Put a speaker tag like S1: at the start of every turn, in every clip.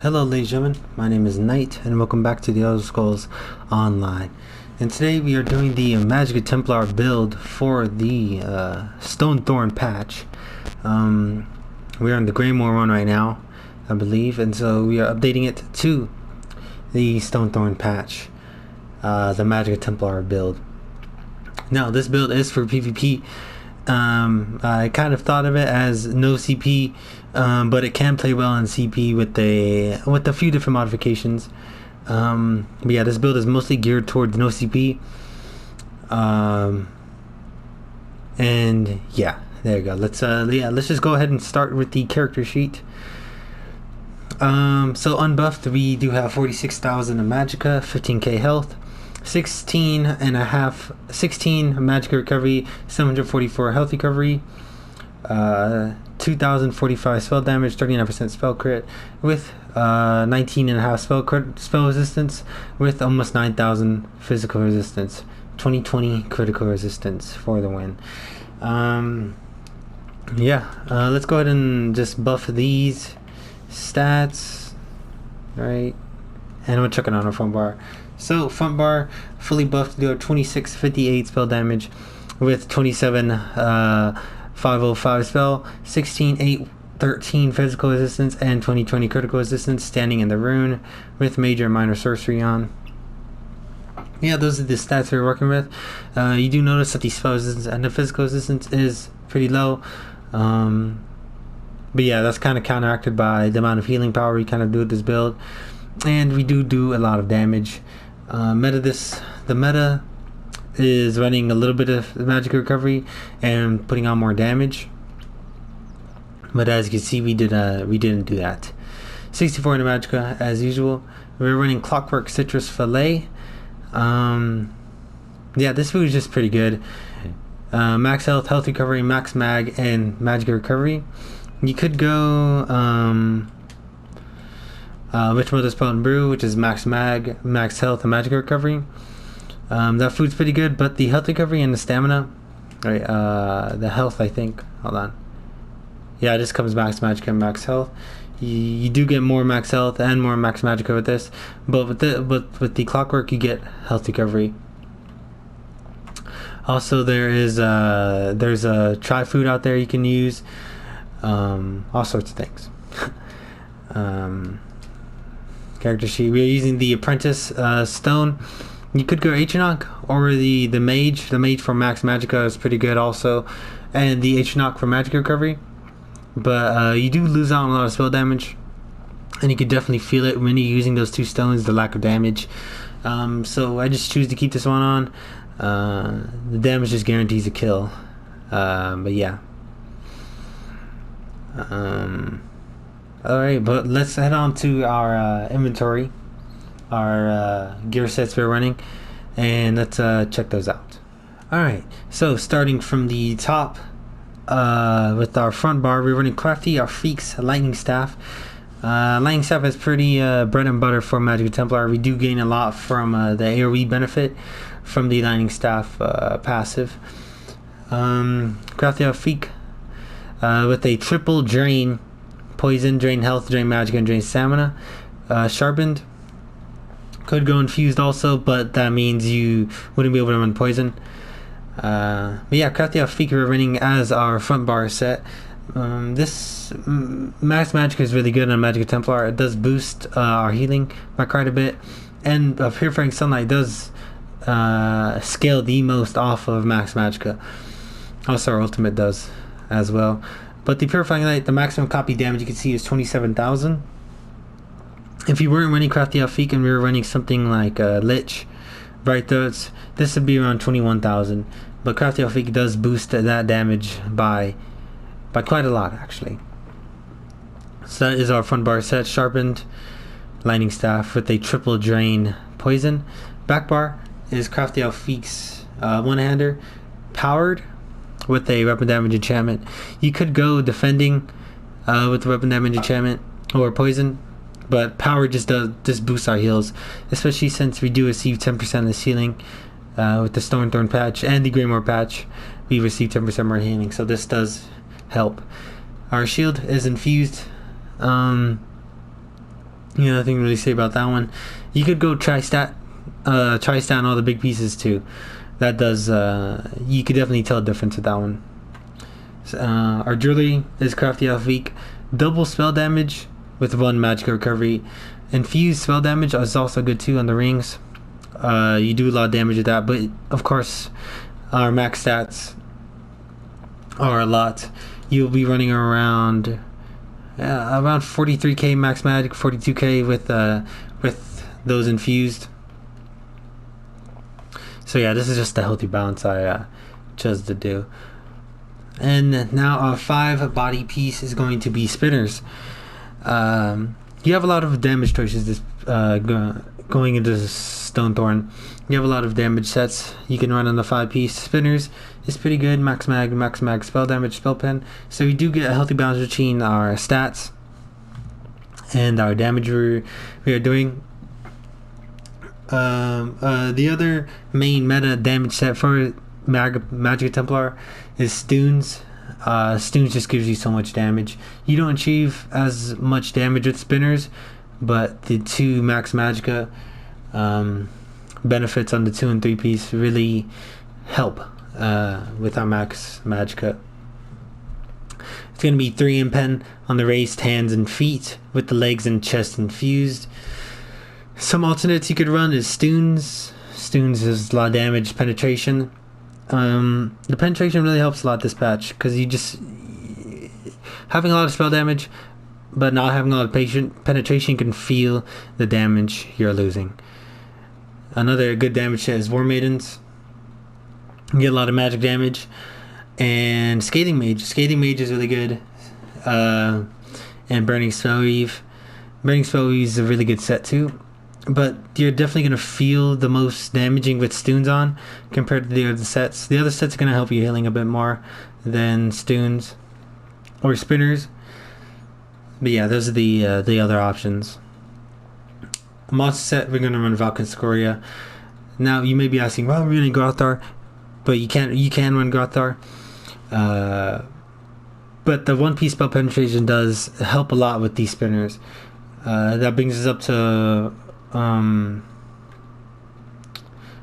S1: Hello ladies and gentlemen, my name is Knight and welcome back to the Elder Scrolls Online. And today we are doing the Magicka Templar build for the Stonethorn patch. We are on the Greymoor one right now, I believe, and so we are updating it to the Stonethorn patch, the Magicka Templar build. Now this build is for PvP. I kind of thought of it as no CP, but it can play well in CP with a few different modifications. But yeah, this build is mostly geared towards no CP. And yeah, there you go. Let's just go ahead and start with the character sheet. So unbuffed, we do have 46,000 of Magicka, 15k health, 16 Magicka recovery, 744 health recovery, 2045 spell damage, 39% spell crit, with 19.5 spell resistance, with almost 9,000 physical resistance, 2020 critical resistance for the win. Let's go ahead and just buff these stats, right? And we'll check it on our front bar. So front bar fully buffed, do 2658 spell damage with 27,505 spell, 16,813 physical resistance, and 2020 critical resistance, standing in the rune with major and minor sorcery on. Yeah, those are the stats we're working with. You do notice that the spell resistance and the physical resistance is pretty low. But yeah, that's kind of counteracted by the amount of healing power we kind of do with this build. And we do a lot of damage. The meta is running a little bit of Magicka recovery and putting on more damage. But as you can see, we didn't do that. 64 in the Magicka as usual. We're running Clockwork Citrus Fillet. Yeah, this food is just pretty good. Max health, health recovery, max mag, and Magicka recovery. You could go Witch Mother's Potent Brew, which is max mag, max health, and Magicka recovery. That food's pretty good, but the health recovery and the stamina, right? The health, I think. Hold on. Yeah, this comes max Magicka and max health. You do get more max health and more max Magicka with this, but with the Clockwork, you get health recovery. Also, there's a try food out there you can use. All sorts of things. Character sheet. We're using the Apprentice Stone. You could go Atronach or the Mage. The Mage for max Magicka is pretty good also, and the Atronach for Magicka recovery. But you do lose out on a lot of spell damage, and you can definitely feel it when you're using those two stones, the lack of damage. So I just choose to keep this one on. The damage just guarantees a kill. But yeah. Alright, but let's head on to our inventory, our gear sets we're running, and let's check those out. Alright, so starting from the top, with our front bar, we're running Crafty Afreek's Lightning Staff. Lightning Staff is pretty bread and butter for Magicka Templar. We do gain a lot from the AoE benefit from the Lightning Staff passive. Crafty Afreek with a triple drain. Poison, drain health, drain Magicka, and drain stamina. Sharpened. Could go infused also, but that means you wouldn't be able to run poison. But yeah, Crafty Afreek we're running as our front bar set. This max Magicka is really good on Magicka Templar. It does boost our healing by quite a bit, and Purifying Sunlight does scale the most off of max Magicka. Also, our ultimate does as well. But the Purifying Light, the maximum copy damage you can see is 27,000. If you weren't running Crafty Afreek and we were running something like Lich, Bright Throats, this would be around 21,000. But Crafty Afreek does boost that damage by quite a lot, actually. So that is our front bar set. Sharpened Lightning Staff with a triple drain poison. Back bar is Crafty Afreek's one-hander, powered with a weapon damage enchantment. You could go defending with the weapon damage enchantment or poison, but power just boosts our heals, especially since we do receive 10% of the healing with the Stonethorn patch and the Greymoor patch. We receive 10% more healing, so this does help. Our shield is infused Nothing to really say about that one. You could go Tri-Stat on all the big pieces too. That does, you could definitely tell a difference with that one. Our jewelry is Crafty Elf weak. Double spell damage with 1 magic recovery. Infused spell damage is also good too on the rings. You do a lot of damage with that, but of course, our max stats are a lot. You'll be running around 43k max magic, 42k with those infused. So yeah, this is just the healthy balance I chose to do. And now our 5 body piece is going to be spinners. You have a lot of damage choices this going into Stonethorn. You have a lot of damage sets you can run on the 5-piece. Spinners is pretty good. Max mag, spell damage, spell pen. So we do get a healthy balance between our stats and our damage we are doing. The other main meta damage set for Magic Templar is Stuns. Stuns just gives you so much damage. You don't achieve as much damage with spinners, but the 2 max Magicka benefits on the 2 and 3 piece really help with our max Magicka. It's going to be 3 impen on the raised hands and feet with the legs and chest infused. Some alternates you could run is Stuns. Stuns is a lot of damage, penetration. The penetration really helps a lot this patch because you just having a lot of spell damage but not having a lot of penetration, you can feel the damage you're losing. Another good damage set is War Maidens. You get a lot of magic damage. And Scathing Mage. Scathing Mage is really good. And Burning Spellweave. Burning Spellweave is a really good set too. But you're definitely going to feel the most damaging with Stuns on compared to the other sets. The other sets are going to help you healing a bit more than Stuns or Spinners. But yeah, those are the other options. Monster set, we're going to run Valkyrie. Now you may be asking, well, we're running Grothar, but you can run Grothar. But the 1-piece spell penetration does help a lot with these Spinners. That brings us up to around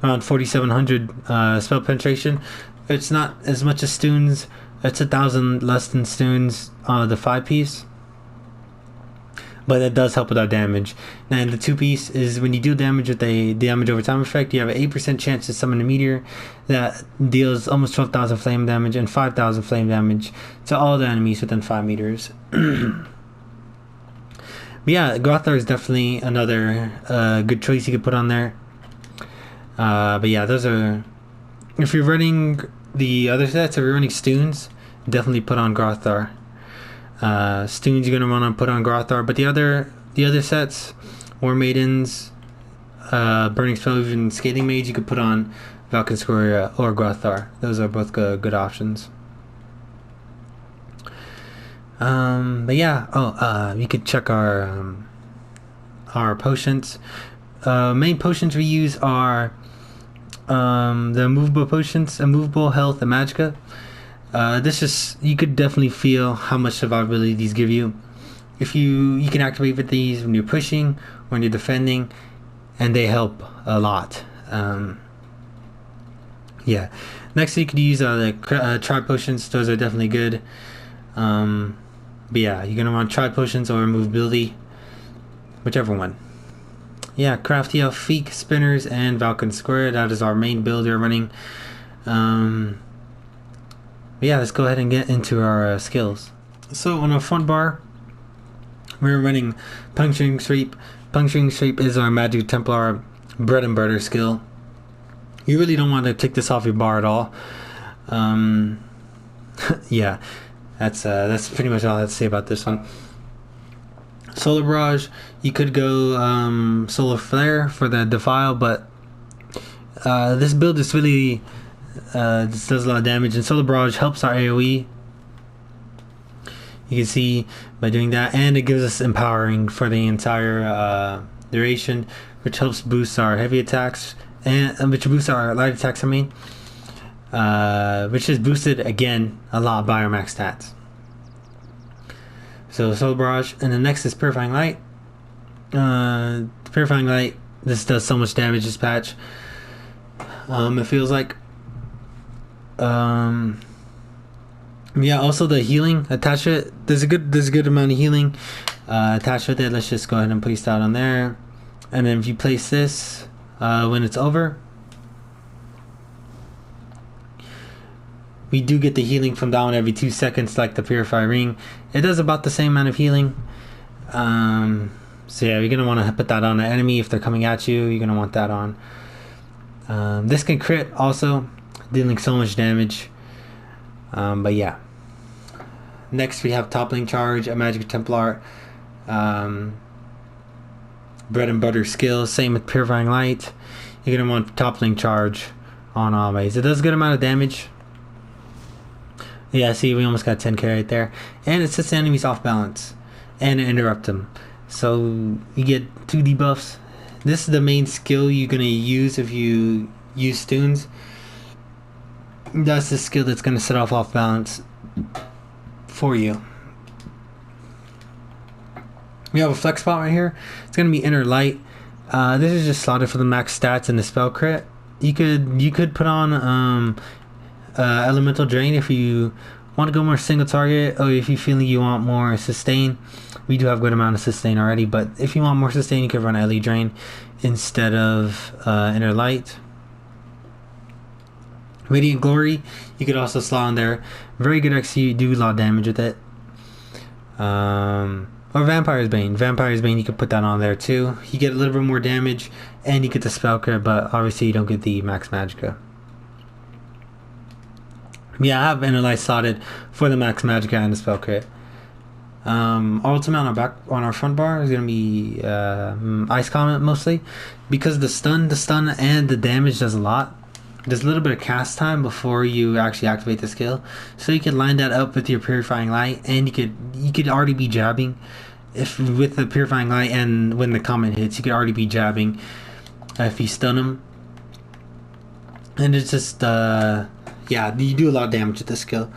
S1: 4,700 spell penetration. It's not as much as Stuns. It's 1,000 less than Stuns, the 5-piece. But it does help with our damage. Now the 2-piece is when you deal damage with a damage over time effect, you have an 8% chance to summon a meteor that deals almost 12,000 flame damage and 5,000 flame damage to all the enemies within 5 meters. But yeah, Grothar is definitely another good choice you could put on there. But yeah, those are... If you're running the other sets, if you're running Stuns, definitely put on Grothar. Stuns you're gonna want to put on Grothar, but the other sets, War Maidens, Burning Spellweave, and Scathing Mage, you could put on Valkyrie or Grothar. Those are both good options. But yeah, you could check our potions. Main potions we use are the immovable potions, immovable, health, and magicka. This is, you could definitely feel how much survivability these give you. If you can activate with these when you're pushing, when you're defending, and they help a lot. Yeah. Next, you could use the tri potions. Those are definitely good. But yeah, you're gonna want tri potions or immovability, whichever one. Yeah, Crafty Elf, Feek, Spinners, and Valken Square. That is our main build we're running. But yeah, let's go ahead and get into our skills. So on our front bar, we're running Puncturing Sweep. Puncturing Sweep is our Magic Templar bread and butter skill. You really don't want to take this off your bar at all. Yeah, that's pretty much all I have to say about this one. Solar Barrage, you could go Solar Flare for the Defile, but this build is really this does a lot of damage, and Solar Barrage helps our AoE. You can see by doing that, and it gives us empowering for the entire duration, which helps boost our heavy attacks and which boosts our light attacks. I mean, which is boosted again a lot by our max stats. So Solar Barrage, and the next is Purifying Light. Purifying Light. This does so much damage. This patch. It feels like. Yeah. Also the healing attached to it. There's a good amount of healing attached with it. Let's just go ahead and place that on there, and then if you place this when it's over, we do get the healing from down every 2 seconds, like the Purify Ring. It does about the same amount of healing. So yeah, you're gonna want to put that on an enemy if they're coming at you. You're gonna want that on. This can crit also, dealing so much damage. But yeah. Next we have Toppling Charge, a Magic Templar, bread and butter skill. Same with Purifying Light. You're gonna want Toppling Charge on always. It does a good amount of damage. Yeah, see, we almost got 10k right there, and it sets the enemies off balance and interrupt them. So you get 2 debuffs. This is the main skill you're gonna use if you use stuns. That's the skill that's gonna set off balance for you. We have a flex spot right here. It's gonna be Inner Light. This is just slotted for the max stats and the spell crit. You could put on Elemental Drain if you want to go more single target, or if you feel you want more sustain. We do have a good amount of sustain already, but if you want more sustain, you could run LE Drain instead of Inner Light. Radiant Glory, you could also slot on there. Very good XP, do a lot of damage with it. Or Vampire's Bane. Vampire's Bane, you could put that on there too. You get a little bit more damage, and you get the spell crit, but obviously you don't get the max magicka. Yeah, I have Inner Light slotted for the max magicka and the spell crit. Our ultimate on our front bar is gonna be Ice Comet mostly, because the stun and the damage does a lot. There's a little bit of cast time before you actually activate the skill, so you can line that up with your Purifying Light, and you could already be jabbing if with the Purifying Light, and when the comet hits, you could already be jabbing if you stun them, and it's just yeah, you do a lot of damage with this skill.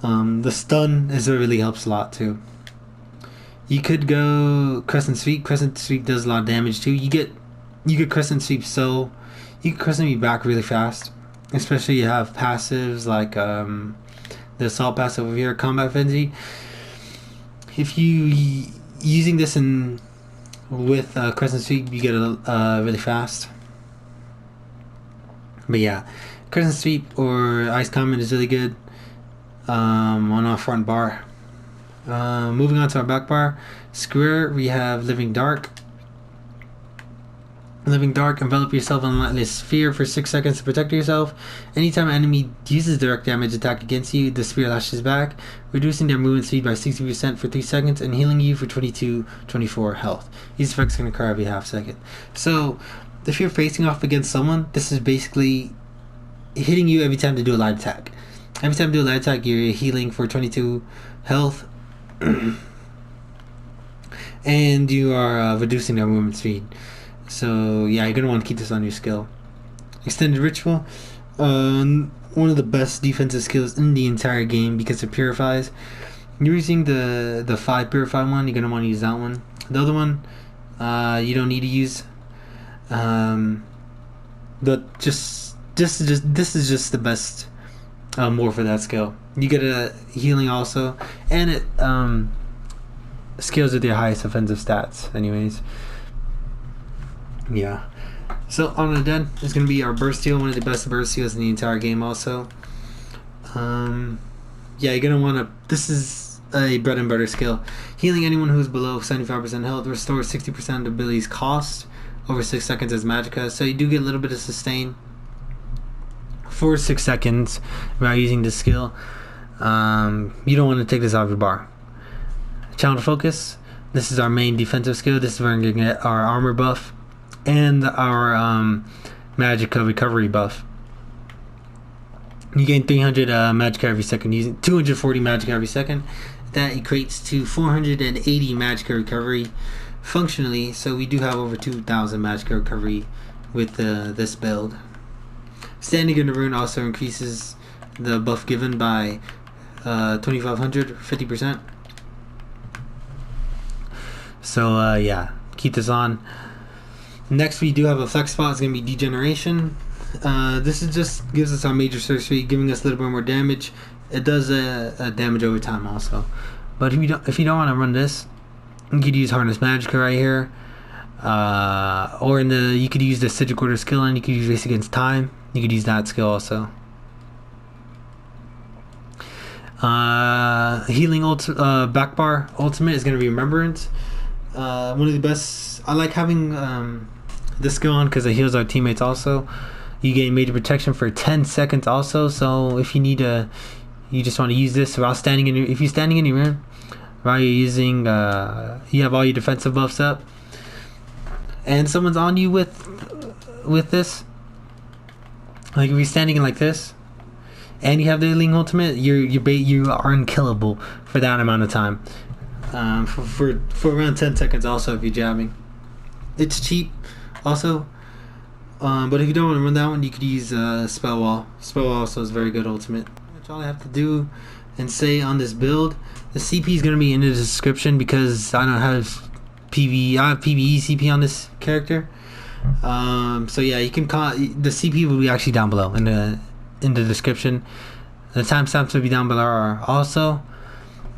S1: The stun really helps a lot too. You could go Crescent Sweep. Crescent Sweep does a lot of damage too. You get Crescent Sweep, so you can Crescent Sweep back really fast. Especially you have passives like the Assault passive over here, Combat Frenzy. If you using this with Crescent Sweep, you get it really fast. But yeah, Crescent Sweep or Ice Comet is really good on our front bar. Moving on to our back bar, square, we have Living Dark. Living Dark, envelop yourself in a lightless sphere for 6 seconds to protect yourself. Anytime an enemy uses direct damage attack against you, the sphere lashes back, reducing their movement speed by 60% for 3 seconds and healing you for 24 health. These effects can occur every half second. So if you're facing off against someone, this is basically hitting you every time they do a light attack. Every time you do a light attack, you're healing for 22 health. And you are reducing their movement speed. So yeah, you're going to want to keep this on your skill. Extended Ritual, one of the best defensive skills in the entire game because it purifies. You're using the 5 purify one, you're going to want to use that one. The other one you don't need to use. But this is just the best more for that skill. You get a healing also, and it scales with your highest offensive stats anyways. Yeah, so on the dead is going to be our burst heal, one of the best burst heals in the entire game also. Yeah, you're going to want to, this is a bread and butter skill. Healing anyone who's below 75% health, restores 60% of the ability's cost over 6 seconds as magicka, so you do get a little bit of sustain for 6 seconds without using this skill. You don't want to take this off your bar. Channel Focus, this is our main defensive skill. This is where we're going to get our armor buff and our magicka recovery buff. You gain 300 magicka every second, using 240 magicka every second. That equates to 480 magicka recovery functionally, so we do have over 2,000 magicka recovery with this build. Standing in the Rune also increases the buff given by 2,500, 50%. So yeah, keep this on. Next, we do have a flex spot. It's going to be Degeneration. This is just gives us our major sorcery, giving us a little bit more damage. It does a damage over time also. But if you don't want to run this, you could use Harness Magicka right here. Or you could use the Sigil Order skill, and you could use Race Against Time. You could use that skill also. Healing back bar ultimate is going to be Remembrance. One of the best. I like having this skill on because it heals our teammates also. You gain major protection for 10 seconds also. So if you need you just want to use this while standing in if you're standing in your room, while you're using, you have all your defensive buffs up, and someone's on you with this. Like if you're standing in like this, and you have the Healing ultimate, you are unkillable for that amount of time. For around 10 seconds also if you're jabbing. It's cheap also. But if you don't want to run that one, you could use Spell Wall. Spell Wall also is very good ultimate. That's all I have to do and say on this build. The CP is going to be in the description because I don't have PvE. I have PvE CP on this character. So yeah, you can the CP will be actually down below in the description. The timestamps will be down below also.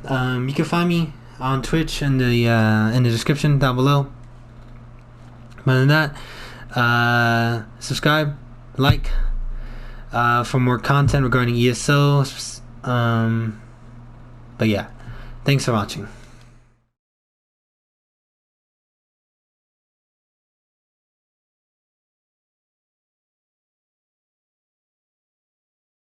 S1: You can find me on Twitch in the description down below. Other than that, subscribe, like for more content regarding ESO. But yeah, thanks for watching.